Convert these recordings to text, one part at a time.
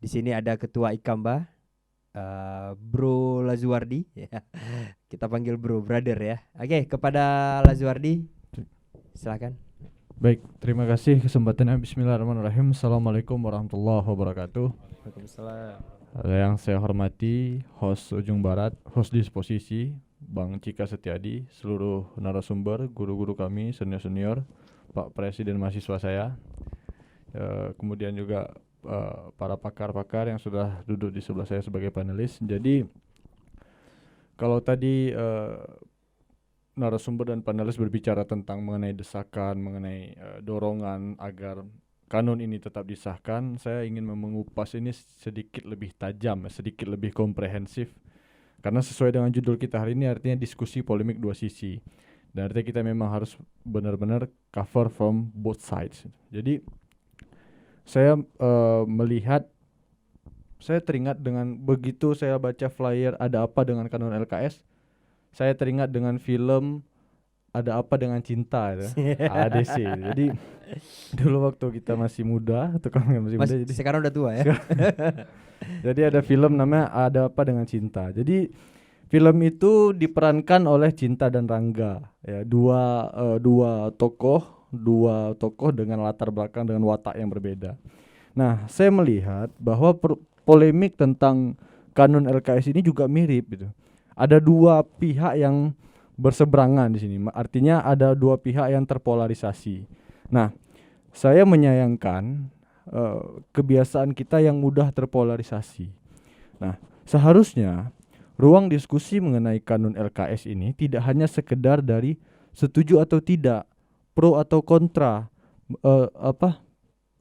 Di sini ada Ketua Ikamba, Bro Lazuardi. Ya. Kita panggil Bro, brother ya. Oke, kepada Lazuardi, silakan. Baik, terima kasih kesempatannya. Bismillahirrahmanirrahim. Assalamualaikum warahmatullahi wabarakatuh. Waalaikumsalam. Yang saya hormati host Ujung Barat, host Disposisi, Bang Cika Setiadi, seluruh narasumber, guru-guru kami, senior-senior, Pak Presiden mahasiswa saya, kemudian juga para pakar-pakar yang sudah duduk di sebelah saya sebagai panelis. Jadi kalau tadi narasumber dan panelis berbicara tentang mengenai desakan, mengenai dorongan agar kanun ini tetap disahkan, saya ingin mengupas ini sedikit lebih tajam, sedikit lebih komprehensif. Karena sesuai dengan judul kita hari ini artinya diskusi polemik dua sisi. Dan artinya kita memang harus benar-benar cover from both sides. Jadi saya melihat, saya teringat dengan begitu saya baca flyer ada apa dengan kanun LKS, saya teringat dengan film Ada Apa Dengan Cinta itu, ADC. Jadi dulu waktu kita masih muda, masih muda, jadi sekarang udah tua ya. Jadi ada film namanya Ada Apa Dengan Cinta. Jadi film itu diperankan oleh Cinta dan Rangga, ya, dua tokoh dengan latar belakang dengan watak yang berbeda. Nah, saya melihat bahwa polemik tentang kanun LKS ini juga mirip gitu. Ada dua pihak yang berseberangan di sini. Artinya ada dua pihak yang terpolarisasi. Nah, saya menyayangkan kebiasaan kita yang mudah terpolarisasi. Nah, seharusnya ruang diskusi mengenai kanun LKS ini tidak hanya sekedar dari setuju atau tidak, pro atau kontra,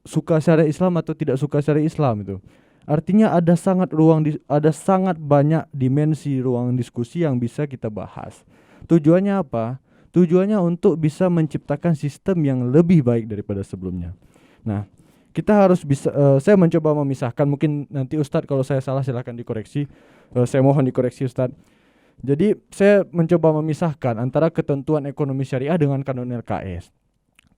suka syariat Islam atau tidak suka syariat Islam itu. Artinya ada sangat banyak dimensi ruang diskusi yang bisa kita bahas. Tujuannya apa? Tujuannya untuk bisa menciptakan sistem yang lebih baik daripada sebelumnya. Nah, kita harus bisa, saya mencoba memisahkan, mungkin nanti Ustadz kalau saya salah silakan dikoreksi, saya mohon dikoreksi Ustadz. Jadi saya mencoba memisahkan antara ketentuan ekonomi syariah dengan kanun LKS.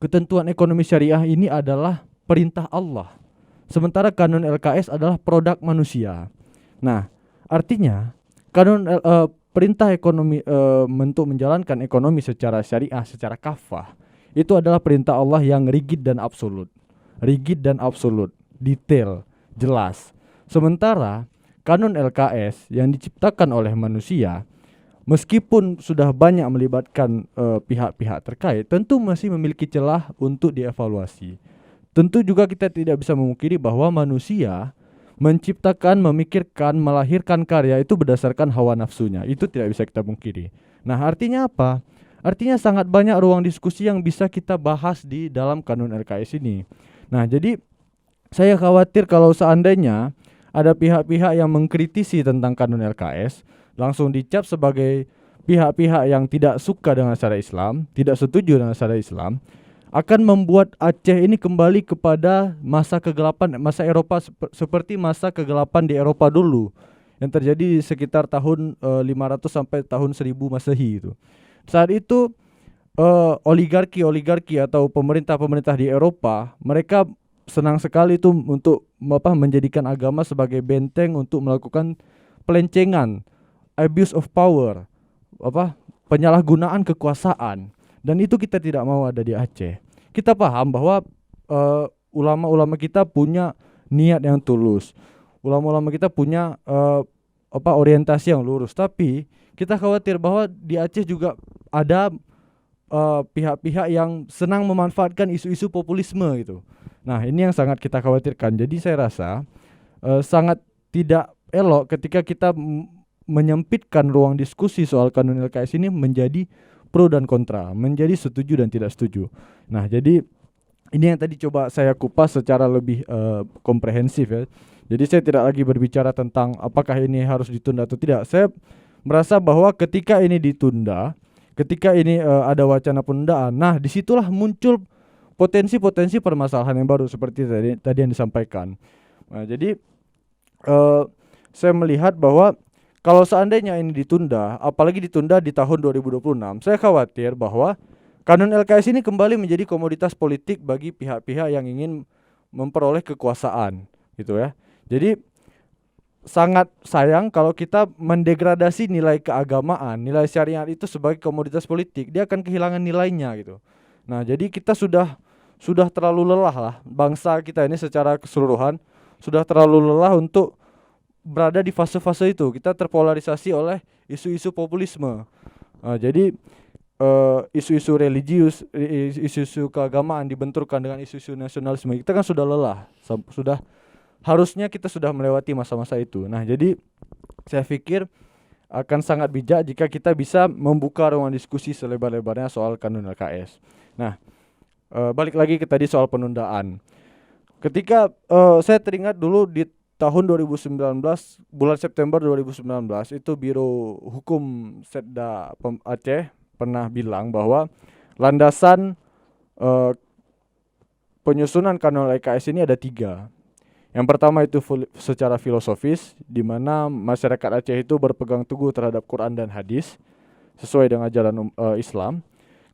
Ketentuan ekonomi syariah ini adalah perintah Allah, sementara kanun LKS adalah produk manusia. Nah, artinya kanun perintah ekonomi untuk menjalankan ekonomi secara syariah, secara kafah, itu adalah perintah Allah yang rigid dan absolut, detail, jelas. Sementara kanun LKS yang diciptakan oleh manusia, meskipun sudah banyak melibatkan pihak-pihak terkait, tentu masih memiliki celah untuk dievaluasi. Tentu juga kita tidak bisa memungkiri bahwa manusia menciptakan, memikirkan, melahirkan karya itu berdasarkan hawa nafsunya. Itu tidak bisa kita pungkiri. Nah, artinya apa? Artinya sangat banyak ruang diskusi yang bisa kita bahas di dalam kanun LKS ini. Nah, jadi saya khawatir kalau seandainya ada pihak-pihak yang mengkritisi tentang kanun LKS, langsung dicap sebagai pihak-pihak yang tidak suka dengan syariat Islam, tidak setuju dengan syariat Islam, akan membuat Aceh ini kembali kepada masa kegelapan, masa Eropa, seperti masa kegelapan di Eropa dulu yang terjadi sekitar tahun 500 sampai tahun 1000 Masehi itu. Saat itu oligarki atau pemerintah-pemerintah di Eropa, mereka senang sekali itu untuk menjadikan agama sebagai benteng untuk melakukan pelencengan, abuse of power, penyalahgunaan kekuasaan. Dan itu kita tidak mau ada di Aceh. Kita paham bahwa ulama-ulama kita punya niat yang tulus. Ulama-ulama kita punya orientasi yang lurus. Tapi kita khawatir bahwa di Aceh juga ada pihak-pihak yang senang memanfaatkan isu-isu populisme gitu. Nah, ini yang sangat kita khawatirkan. Jadi saya rasa sangat tidak elok ketika kita menyempitkan ruang diskusi soal kanun LKS ini menjadi pro dan kontra, menjadi setuju dan tidak setuju. Nah, jadi ini yang tadi coba saya kupas secara lebih komprehensif ya. Jadi saya tidak lagi berbicara tentang apakah ini harus ditunda atau tidak. Saya merasa bahwa ketika ini ditunda, ketika ini ada wacana penundaan, nah disitulah muncul potensi-potensi permasalahan yang baru seperti tadi yang disampaikan. Nah, jadi saya melihat bahwa kalau seandainya ini ditunda, apalagi ditunda di tahun 2026, saya khawatir bahwa kanun LKS ini kembali menjadi komoditas politik bagi pihak-pihak yang ingin memperoleh kekuasaan, gitu ya. Jadi sangat sayang kalau kita mendegradasi nilai keagamaan, nilai syariat itu sebagai komoditas politik, dia akan kehilangan nilainya gitu. Nah, jadi kita sudah terlalu lelah lah, bangsa kita ini secara keseluruhan sudah terlalu lelah untuk berada di fase-fase itu. Kita terpolarisasi oleh isu-isu populisme. Jadi isu-isu religius, isu-isu keagamaan dibenturkan dengan isu-isu nasionalisme. Kita kan sudah lelah, sudah harusnya kita sudah melewati masa-masa itu. Nah, jadi saya pikir akan sangat bijak jika kita bisa membuka ruang diskusi selebar-lebarnya soal kanun LKS. Nah, balik lagi ke tadi soal penundaan. Ketika saya teringat dulu di tahun 2019, bulan September 2019, itu Biro Hukum Setda Aceh pernah bilang bahwa landasan penyusunan kanun LKS ini ada 3. Yang pertama itu secara filosofis, di mana masyarakat Aceh itu berpegang teguh terhadap Quran dan hadis sesuai dengan ajaran Islam.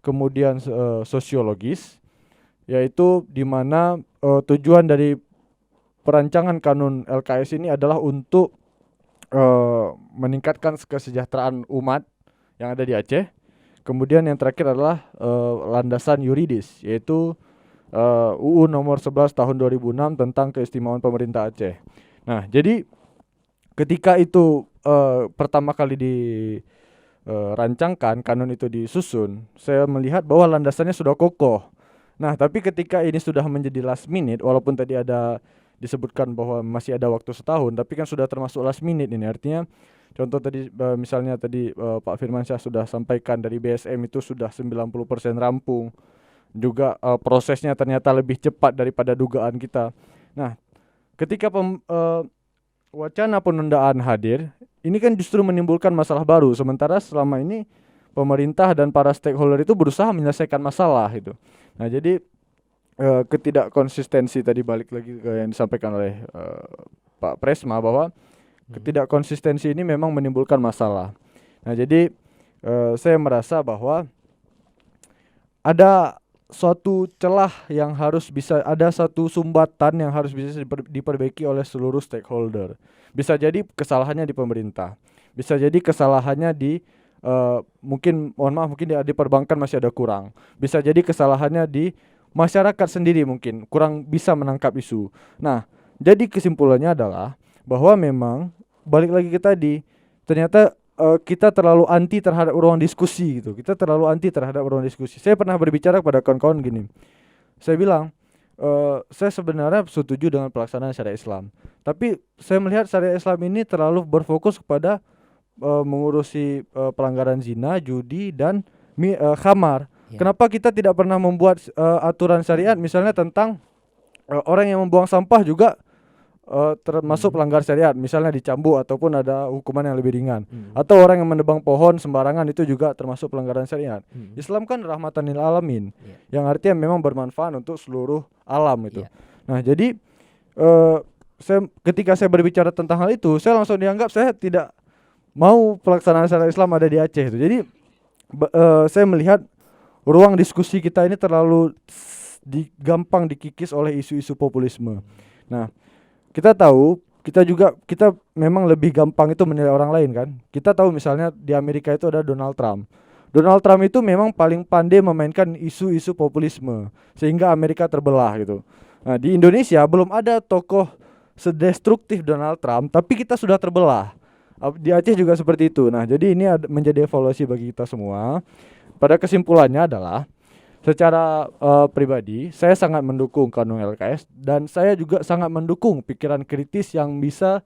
Kemudian sosiologis, yaitu di mana tujuan dari perancangan kanun LKS ini adalah untuk meningkatkan kesejahteraan umat yang ada di Aceh. Kemudian yang terakhir adalah landasan yuridis, yaitu UU nomor 11 tahun 2006 tentang keistimewaan pemerintah Aceh. Nah, jadi ketika itu pertama kali dirancangkan, kanun itu disusun, saya melihat bahwa landasannya sudah kokoh. Nah, tapi ketika ini sudah menjadi last minute, walaupun tadi ada disebutkan bahwa masih ada waktu setahun, tapi kan sudah termasuk last minute ini. Artinya contoh tadi misalnya tadi Pak Firmansyah sudah sampaikan dari BSM itu sudah 90% rampung. Juga prosesnya ternyata lebih cepat daripada dugaan kita. Nah, ketika wacana penundaan hadir, ini kan justru menimbulkan masalah baru. Sementara selama ini pemerintah dan para stakeholder itu berusaha menyelesaikan masalah itu. Nah, jadi ketidakkonsistensi tadi balik lagi ke yang disampaikan oleh Pak Presma bahwa ketidakkonsistensi ini memang menimbulkan masalah. Nah, jadi saya merasa bahwa ada suatu celah yang harus bisa, ada satu sumbatan yang harus bisa diperbaiki oleh seluruh stakeholder. Bisa jadi kesalahannya di pemerintah, bisa jadi kesalahannya di mungkin di perbankan masih ada kurang, bisa jadi kesalahannya di masyarakat sendiri mungkin kurang bisa menangkap isu. Nah, jadi kesimpulannya adalah bahwa memang balik lagi ke tadi, ternyata kita terlalu anti terhadap ruang diskusi gitu. Kita terlalu anti terhadap ruang diskusi. Saya pernah berbicara kepada kawan-kawan gini. Saya bilang, saya sebenarnya setuju dengan pelaksanaan syariat Islam. Tapi saya melihat syariat Islam ini terlalu berfokus kepada mengurusi pelanggaran zina, judi dan khamar. Ya. Kenapa kita tidak pernah membuat aturan syariat misalnya tentang orang yang membuang sampah juga termasuk pelanggar syariat, misalnya dicambuk ataupun ada hukuman yang lebih ringan. Atau orang yang menebang pohon sembarangan itu juga termasuk pelanggaran syariat. Islam kan rahmatan lil alamin, yang artinya memang bermanfaat untuk seluruh alam itu. Nah, jadi ketika saya berbicara tentang hal itu, saya langsung dianggap saya tidak mau pelaksanaan syariat Islam ada di Aceh itu. Jadi saya melihat ruang diskusi kita ini terlalu gampang dikikis oleh isu-isu populisme. Nah, kita tahu, kita memang lebih gampang itu menilai orang lain kan. Kita tahu misalnya di Amerika itu ada Donald Trump. Donald Trump itu memang paling pandai memainkan isu-isu populisme sehingga Amerika terbelah gitu. Nah, di Indonesia belum ada tokoh sedestruktif Donald Trump, tapi kita sudah terbelah. Di Aceh juga seperti itu. Nah, jadi ini menjadi evaluasi bagi kita semua. Pada kesimpulannya adalah secara pribadi, saya sangat mendukung kanun LKS dan saya juga sangat mendukung pikiran kritis yang bisa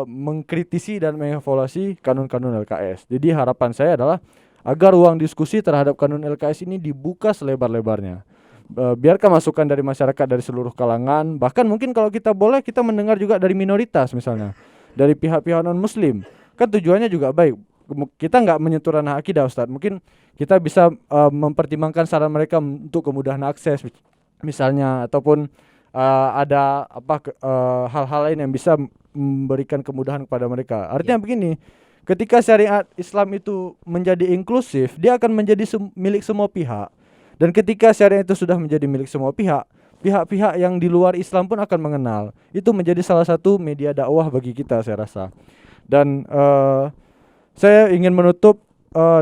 mengkritisi dan mengevaluasi kanun-kanun LKS. Jadi harapan saya adalah agar ruang diskusi terhadap kanun LKS ini dibuka selebar-lebarnya. Biarkan masukan dari masyarakat dari seluruh kalangan, bahkan mungkin kalau kita boleh kita mendengar juga dari minoritas misalnya, dari pihak-pihak non-muslim. Kan tujuannya juga baik. Kita nggak menyentuh ranah akidah, Ustadz. Mungkin kita bisa mempertimbangkan saran mereka untuk kemudahan akses misalnya, ataupun ada hal-hal lain yang bisa memberikan kemudahan kepada mereka. Artinya begini, ketika syariat Islam itu menjadi inklusif, dia akan menjadi milik semua pihak. Dan ketika syariat itu sudah menjadi milik semua pihak, pihak-pihak yang di luar Islam pun akan mengenal. Itu menjadi salah satu media dakwah bagi kita, saya rasa. Dan saya ingin menutup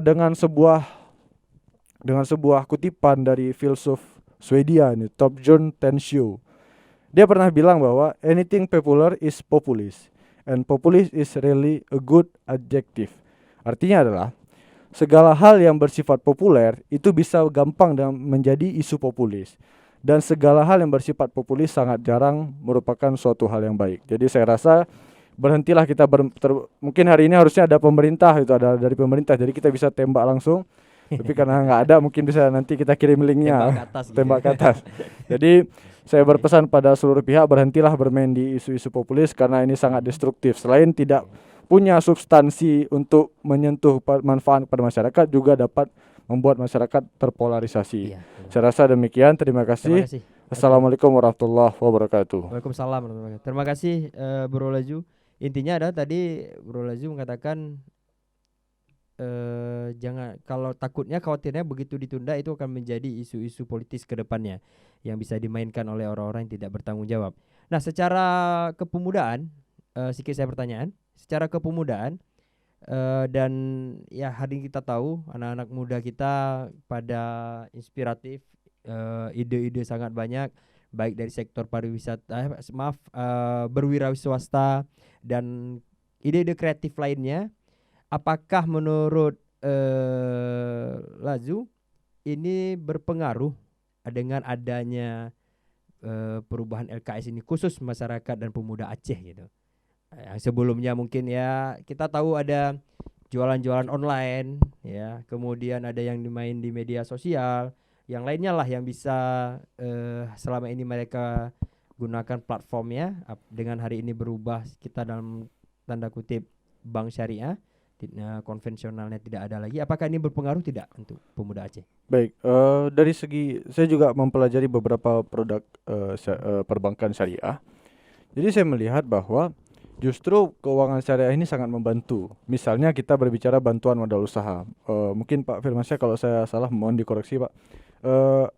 dengan sebuah kutipan dari filsuf Swedia ini, Torbjörn Tännsjö. Dia pernah bilang bahwa anything popular is populist and populist is really a good adjective. Artinya adalah segala hal yang bersifat populer itu bisa gampang dan menjadi isu populis. Dan segala hal yang bersifat populis sangat jarang merupakan suatu hal yang baik. Jadi saya rasa berhentilah kita mungkin hari ini harusnya ada pemerintah, itu ada dari pemerintah, jadi kita bisa tembak langsung. Tapi karena nggak ada, mungkin bisa nanti kita kirim linknya, tembak ke atas. Jadi saya berpesan pada seluruh pihak, berhentilah bermain di isu-isu populis karena ini sangat destruktif. Selain tidak punya substansi untuk menyentuh manfaat pada masyarakat, juga dapat membuat masyarakat terpolarisasi. Saya rasa demikian. Terima kasih. Assalamualaikum warahmatullahi wabarakatuh. Waalaikumsalam warahmatullahi wabarakatuh. Terima kasih Bro Laju. Intinya adalah tadi Bro Laju mengatakan jangan, kalau khawatirnya begitu ditunda itu akan menjadi isu-isu politis ke depannya yang bisa dimainkan oleh orang-orang yang tidak bertanggung jawab. Nah, secara kepemudaan, sedikit saya pertanyaan, secara kepemudaan dan ya hari ini kita tahu anak-anak muda kita pada inspiratif, ide-ide sangat banyak, baik dari sektor pariwisata, berwirausaha swasta dan ide-ide kreatif lainnya. Apakah menurut Laju ini berpengaruh dengan adanya perubahan LKS ini khusus masyarakat dan pemuda Aceh gitu? Yang sebelumnya mungkin ya kita tahu ada jualan-jualan online ya, kemudian ada yang dimain di media sosial, yang lainnya lah yang bisa selama ini mereka gunakan platformnya. Dengan hari ini berubah, kita dalam tanda kutip bank syariah, konvensionalnya tidak ada lagi. Apakah ini berpengaruh tidak untuk pemuda Aceh? Baik, dari segi saya juga mempelajari beberapa produk perbankan syariah. Jadi saya melihat bahwa justru keuangan syariah ini sangat membantu. Misalnya kita berbicara bantuan modal usaha. Mungkin Pak Firmansyah kalau saya salah mohon dikoreksi Pak.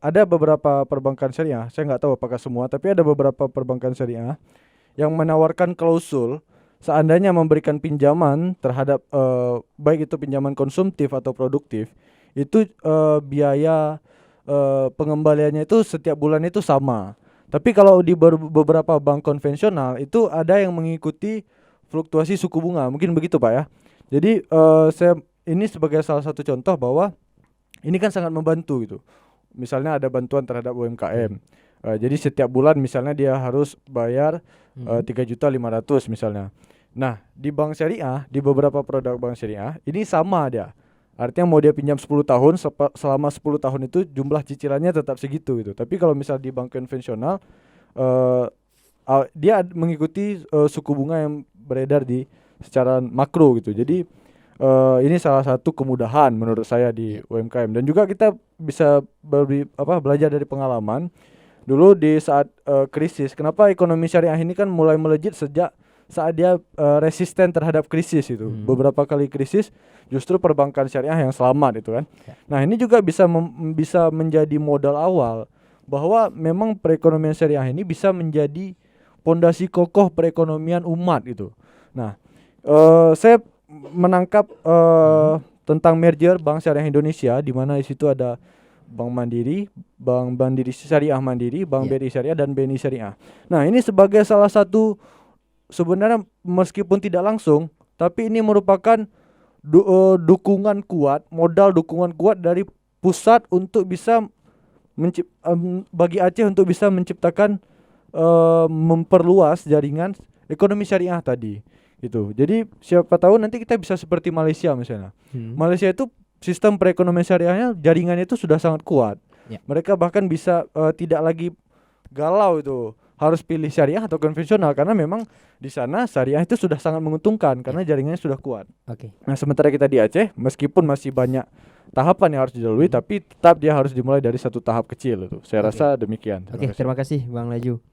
Ada beberapa perbankan syariah, saya nggak tahu apakah semua, tapi ada beberapa perbankan syariah yang menawarkan klausul seandainya memberikan pinjaman terhadap baik itu pinjaman konsumtif atau produktif, itu biaya pengembaliannya itu setiap bulan itu sama. Tapi kalau di beberapa bank konvensional itu ada yang mengikuti fluktuasi suku bunga, mungkin begitu Pak ya. Jadi saya ini sebagai salah satu contoh bahwa ini kan sangat membantu gitu. Misalnya ada bantuan terhadap UMKM. Jadi setiap bulan misalnya dia harus bayar 3.500.000 misalnya. Nah, di bank syariah, di beberapa produk bank syariah, ini sama dia. Artinya mau dia pinjam 10 tahun, selama 10 tahun itu jumlah cicilannya tetap segitu gitu. Tapi kalau misal di bank konvensional, dia mengikuti suku bunga yang beredar di secara makro gitu. Jadi ini salah satu kemudahan menurut saya di UMKM. Dan juga kita bisa belajar dari pengalaman. Dulu di saat krisis, kenapa ekonomi syariah ini kan mulai melejit sejak saat dia resisten terhadap krisis itu. Beberapa kali krisis justru perbankan syariah yang selamat itu kan. Nah, ini juga bisa menjadi modal awal bahwa memang perekonomian syariah ini bisa menjadi pondasi kokoh perekonomian umat gitu. Nah, saya menangkap tentang merger Bank Syariah Indonesia, di mana di situ ada Bank Mandiri, Bank Mandiri Syariah Mandiri, Bank BRI Syariah dan BNI Syariah. Nah, ini sebagai salah satu sebenarnya meskipun tidak langsung, tapi ini merupakan dukungan kuat, modal dukungan kuat dari pusat untuk bisa bagi Aceh untuk bisa menciptakan memperluas jaringan ekonomi syariah tadi. Gitu. Jadi siapa tahu nanti kita bisa seperti Malaysia misalnya. Malaysia itu sistem perekonomian syariahnya, jaringannya itu sudah sangat kuat. Mereka bahkan bisa tidak lagi galau itu harus pilih syariah atau konvensional, karena memang di sana syariah itu sudah sangat menguntungkan karena jaringannya sudah kuat. Nah, sementara kita di Aceh meskipun masih banyak tahapan yang harus dilalui, tapi tetap dia harus dimulai dari satu tahap kecil itu. Saya rasa demikian. Terima kasih Bang Laju.